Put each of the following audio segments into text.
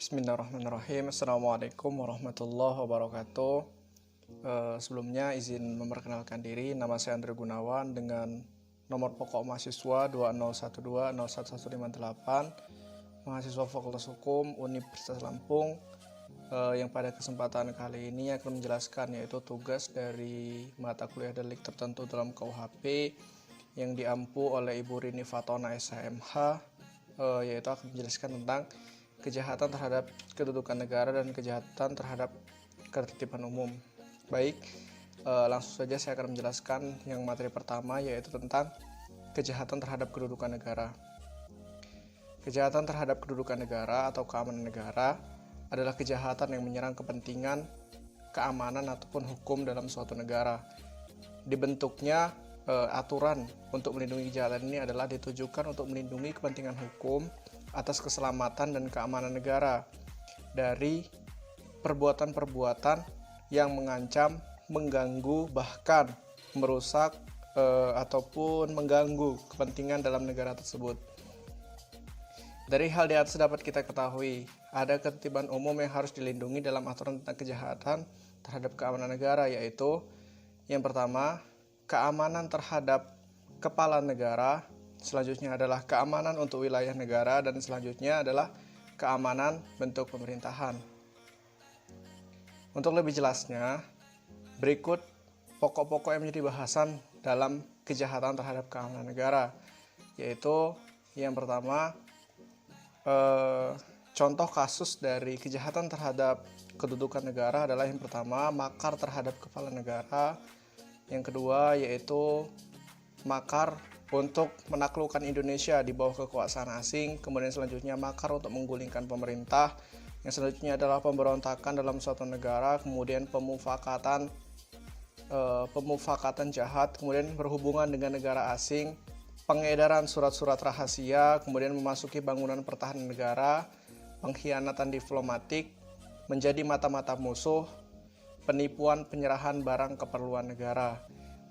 Bismillahirrahmanirrahim. Assalamualaikum warahmatullahi wabarakatuh. Sebelumnya izin memperkenalkan diri. Nama saya Andre Gunawan dengan nomor pokok mahasiswa 201201158, mahasiswa Fakultas Hukum Universitas Lampung, yang pada kesempatan kali ini akan menjelaskan yaitu tugas dari mata kuliah delik tertentu dalam KUHP yang diampu oleh Ibu Rini Fatona SHMH, yaitu akan menjelaskan tentang kejahatan terhadap kedudukan negara dan kejahatan terhadap ketertiban umum. Baik, langsung saja saya akan menjelaskan yang materi pertama, yaitu tentang kejahatan terhadap kedudukan negara. Kejahatan terhadap kedudukan negara atau keamanan negara adalah kejahatan yang menyerang kepentingan, keamanan ataupun hukum dalam suatu negara. Dibentuknya aturan untuk melindungi kejahatan ini adalah ditujukan untuk melindungi kepentingan hukum atas keselamatan dan keamanan negara dari perbuatan-perbuatan yang mengancam, mengganggu, bahkan merusak ataupun mengganggu kepentingan dalam negara tersebut. Dari hal di atas dapat kita ketahui, ada ketertiban umum yang harus dilindungi dalam aturan tentang kejahatan terhadap keamanan negara, yaitu yang pertama, keamanan terhadap kepala negara. Selanjutnya adalah keamanan untuk wilayah negara, dan selanjutnya adalah keamanan bentuk pemerintahan. Untuk lebih jelasnya, berikut pokok-pokok yang menjadi bahasan dalam kejahatan terhadap keamanan negara, yaitu yang pertama, contoh kasus dari kejahatan terhadap kedudukan negara adalah yang pertama, makar terhadap kepala negara. Yang kedua yaitu makar untuk menaklukkan Indonesia di bawah kekuasaan asing. Kemudian selanjutnya makar untuk menggulingkan pemerintah. Yang selanjutnya adalah pemberontakan dalam suatu negara. Kemudian pemufakatan jahat. Kemudian berhubungan dengan negara asing. Pengedaran surat-surat rahasia. Kemudian memasuki bangunan pertahanan negara. Pengkhianatan diplomatik. Menjadi mata-mata musuh. Penipuan penyerahan barang keperluan negara.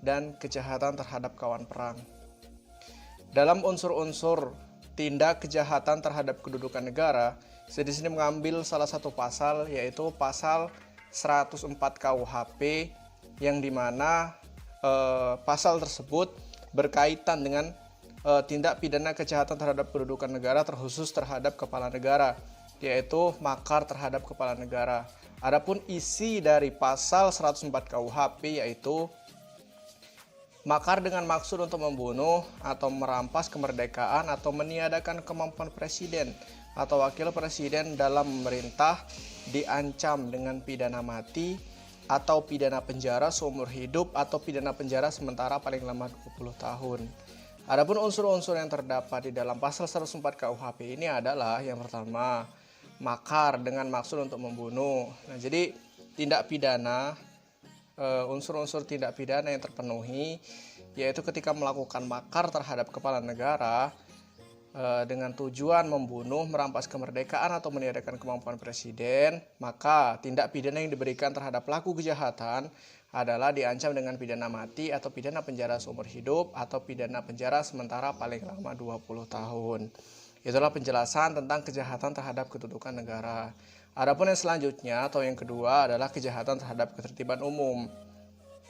Dan kejahatan terhadap kawan perang. Dalam unsur-unsur tindak kejahatan terhadap kedudukan negara, saya di sini mengambil salah satu pasal, yaitu pasal 104 KUHP, yang dimana pasal tersebut berkaitan dengan tindak pidana kejahatan terhadap kedudukan negara terkhusus terhadap kepala negara, yaitu makar terhadap kepala negara. Adapun isi dari pasal 104 KUHP yaitu makar dengan maksud untuk membunuh atau merampas kemerdekaan atau meniadakan kemampuan presiden atau wakil presiden dalam memerintah diancam dengan pidana mati atau pidana penjara seumur hidup atau pidana penjara sementara paling lama 20 tahun. Adapun unsur-unsur yang terdapat di dalam pasal 104 KUHP ini adalah yang pertama, makar dengan maksud untuk membunuh. Nah, jadi tindak pidana, unsur-unsur tindak pidana yang terpenuhi yaitu ketika melakukan makar terhadap kepala negara dengan tujuan membunuh, merampas kemerdekaan atau meniadakan kemampuan presiden, maka tindak pidana yang diberikan terhadap pelaku kejahatan adalah diancam dengan pidana mati atau pidana penjara seumur hidup atau pidana penjara sementara paling lama 20 tahun. Itulah penjelasan tentang kejahatan terhadap kedudukan negara. Adapun yang selanjutnya atau yang kedua adalah kejahatan terhadap ketertiban umum.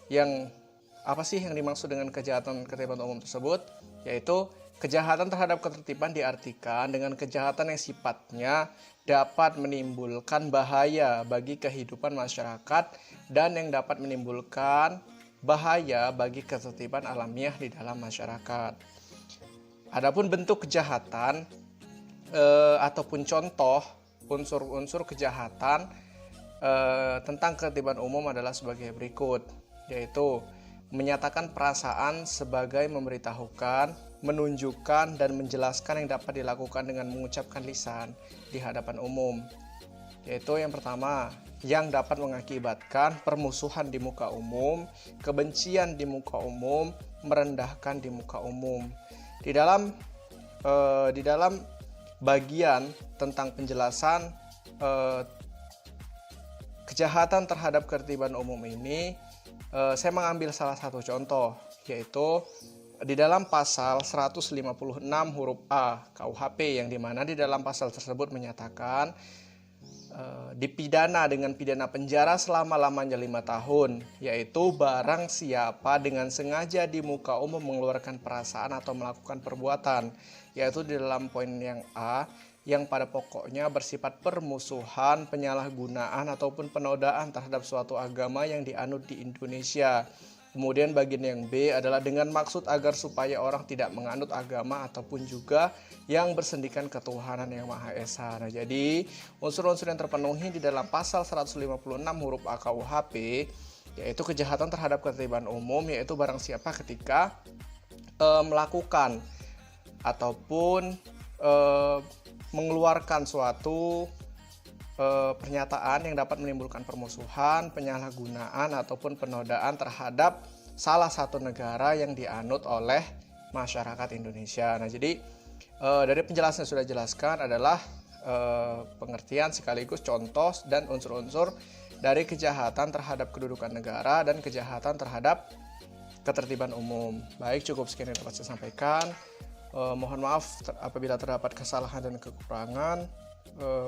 Yang apa sih yang dimaksud dengan kejahatan ketertiban umum tersebut? Yaitu kejahatan terhadap ketertiban diartikan dengan kejahatan yang sifatnya dapat menimbulkan bahaya bagi kehidupan masyarakat dan yang dapat menimbulkan bahaya bagi ketertiban alamiah di dalam masyarakat. Adapun bentuk kejahatan ataupun contoh unsur-unsur kejahatan tentang ketertiban umum adalah sebagai berikut, yaitu menyatakan perasaan sebagai memberitahukan, menunjukkan, dan menjelaskan yang dapat dilakukan dengan mengucapkan lisan di hadapan umum. Yaitu yang pertama, yang dapat mengakibatkan permusuhan di muka umum, kebencian di muka umum, merendahkan di muka umum. Di dalam bagian tentang penjelasan kejahatan terhadap ketertiban umum ini, saya mengambil salah satu contoh, yaitu di dalam pasal 156 huruf A KUHP, yang dimana di dalam pasal tersebut menyatakan dipidana dengan pidana penjara selama-lamanya 5 tahun, yaitu barang siapa dengan sengaja di muka umum mengeluarkan perasaan atau melakukan perbuatan, yaitu di dalam poin yang A, yang pada pokoknya bersifat permusuhan, penyalahgunaan, ataupun penodaan terhadap suatu agama yang dianut di Indonesia. Kemudian bagian yang B adalah dengan maksud agar supaya orang tidak menganut agama ataupun juga yang bersendikan ketuhanan yang Maha Esa. Nah, jadi unsur-unsur yang terpenuhi di dalam pasal 156 huruf A KUHP yaitu kejahatan terhadap ketertiban umum, yaitu barang siapa ketika melakukan ataupun mengeluarkan suatu pernyataan yang dapat menimbulkan permusuhan, penyalahgunaan, ataupun penodaan terhadap salah satu negara yang dianut oleh masyarakat Indonesia. Nah, jadi dari penjelasan yang sudah jelaskan adalah pengertian sekaligus contoh dan unsur-unsur dari kejahatan terhadap kedudukan negara dan kejahatan terhadap ketertiban umum. Baik, cukup sekian yang dapat saya sampaikan. Mohon maaf apabila terdapat kesalahan dan kekurangan.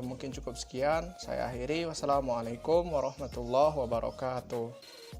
Mungkin cukup sekian, saya akhiri. Wassalamualaikum warahmatullahi wabarakatuh.